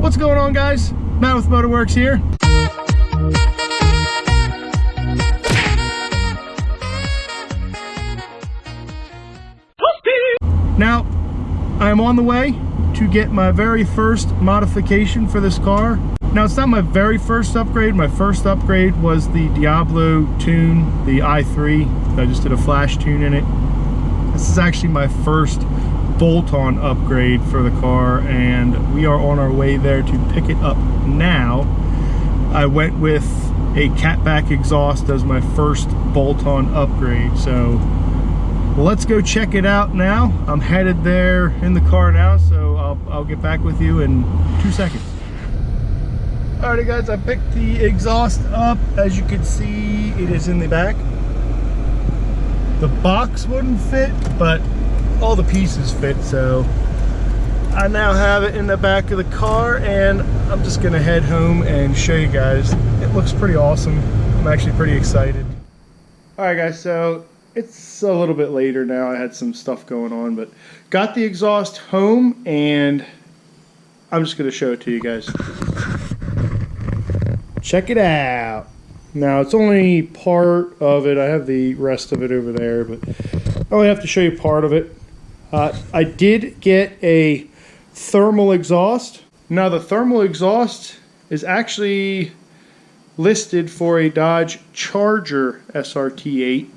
What's going on, guys? Matt with Motorworks here. Now, I'm on the way to get my very first modification for this car. Now, it's not my very first upgrade. My first upgrade was the Diablo tune, the i3. I just did a flash tune in it. This is actually my first bolt-on upgrade for the car, and we are on our way there to pick it up now. I went with a catback exhaust as my first bolt-on upgrade, so let's go check it out now. I'm headed there in the car now, so I'll get back with you in 2 seconds. Alrighty guys, I picked the exhaust up. As you can see, it is in the back. The box wouldn't fit, but all the pieces fit, so I now have it in the back of the car, and I'm just gonna head home and show you guys. It looks pretty awesome. I'm actually pretty excited. Alright guys, so it's a little bit later now. I had some stuff going on, but got the exhaust home, and I'm just gonna show it to you guys. Check it out. Now, it's only part of it. I have the rest of it over there, but I only have to show you part of it. I did get a thermal exhaust. Now, the thermal exhaust is actually listed for a Dodge Charger srt8,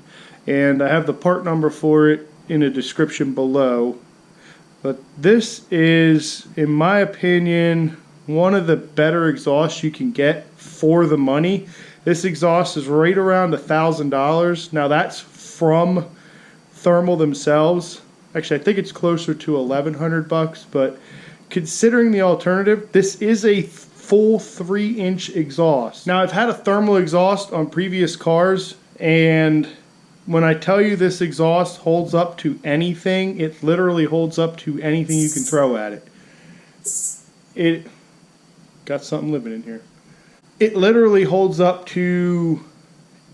and I have the part number for it in the description below. But this is, in my opinion, one of the better exhausts you can get for the money. This exhaust is right around $1,000. Now that's from Thermal themselves. Actually, I think it's closer to 1,100 bucks, but considering the alternative, this is a full 3-inch exhaust. Now, I've had a thermal exhaust on previous cars, and when I tell you this exhaust holds up to anything, it literally holds up to anything you can throw at it. It got something living in here. It literally holds up to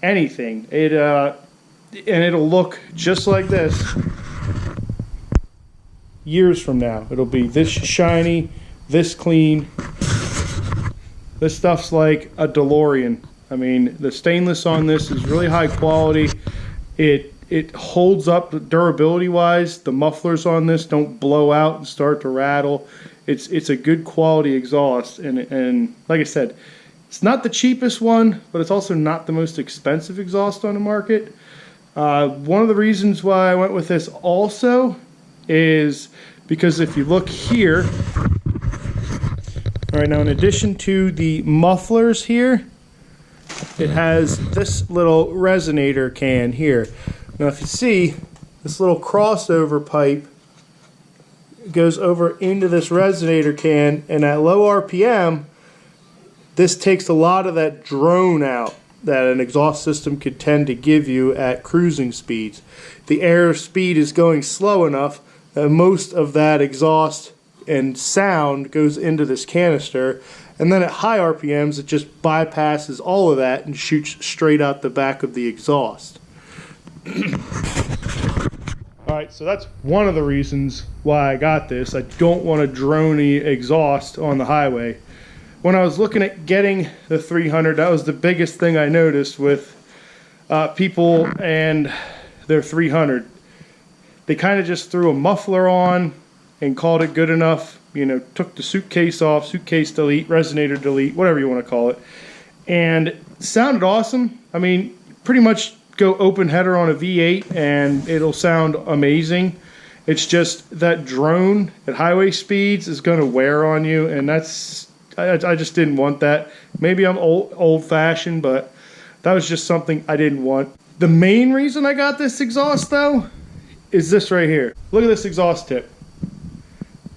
anything. And it'll look just like this years from now. It'll be this shiny, this clean. This stuff's like a DeLorean. I mean, the stainless on this is really high quality. It holds up durability wise. The mufflers on this don't blow out and start to rattle. It's a good quality exhaust, and like I said, it's not the cheapest one, but it's also not the most expensive exhaust on the market. One of the reasons why I went with this also is because if you look here, all right, now in addition to the mufflers here, it has this little resonator can here. Now if you see, this little crossover pipe goes over into this resonator can, and at low RPM, this takes a lot of that drone out that an exhaust system could tend to give you at cruising speeds. The air speed is going slow enough that most of that exhaust and sound goes into this canister, and then at high RPMs it just bypasses all of that and shoots straight out the back of the exhaust. Alright, so that's one of the reasons why I got this. I don't want a droney exhaust on the highway. When I was looking at getting the 300, that was the biggest thing I noticed with people and their 300. They kind of just threw a muffler on and called it good enough. You know, took the suitcase off, suitcase delete, resonator delete, whatever you want to call it. And it sounded awesome. I mean, pretty much go open header on a V8 and it'll sound amazing. It's just that drone at highway speeds is going to wear on you, and I just didn't want that. Maybe I'm old-fashioned, but that was just something I didn't want. The main reason I got this exhaust, though, is this right here. Look at this exhaust tip.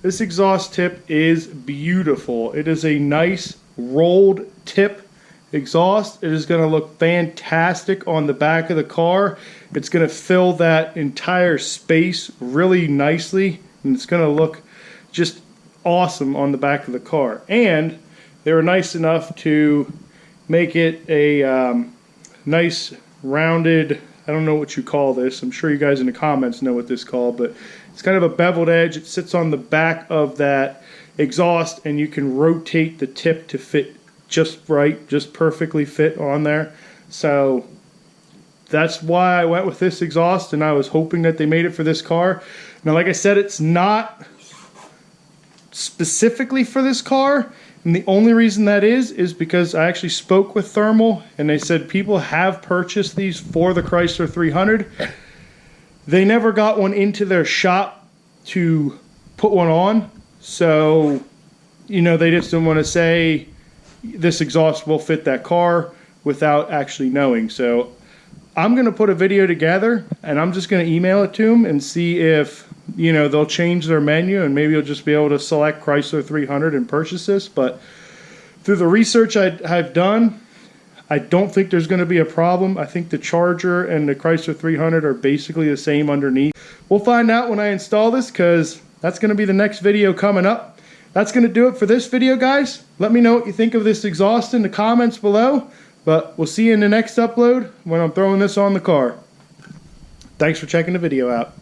This exhaust tip is beautiful. It is a nice rolled tip exhaust. It is going to look fantastic on the back of the car. It's going to fill that entire space really nicely, and it's going to look just awesome on the back of the car. And they were nice enough to make it a nice rounded, I don't know what you call this. I'm sure you guys in the comments know what this is called, but it's kind of a beveled edge. It sits on the back of that exhaust, and you can rotate the tip to fit just right, just perfectly fit on there. So that's why I went with this exhaust, and I was hoping that they made it for this car. Now, like I said, it's not specifically for this car, and the only reason that is because I actually spoke with Thermal, and they said people have purchased these for the Chrysler 300. They never got one into their shop to put one on, so you know, they just didn't want to say this exhaust will fit that car without actually knowing. So I'm going to put a video together, and I'm just going to email it to them and see if, you know, they'll change their menu, and maybe you'll just be able to select Chrysler 300 and purchase this. But through the research I've done, I don't think there's going to be a problem. I think the Charger and the Chrysler 300 are basically the same underneath. We'll find out when I install this, because that's going to be the next video coming up. That's going to do it for this video, guys. Let me know what you think of this exhaust in the comments below. But we'll see you in the next upload when I'm throwing this on the car. Thanks for checking the video out.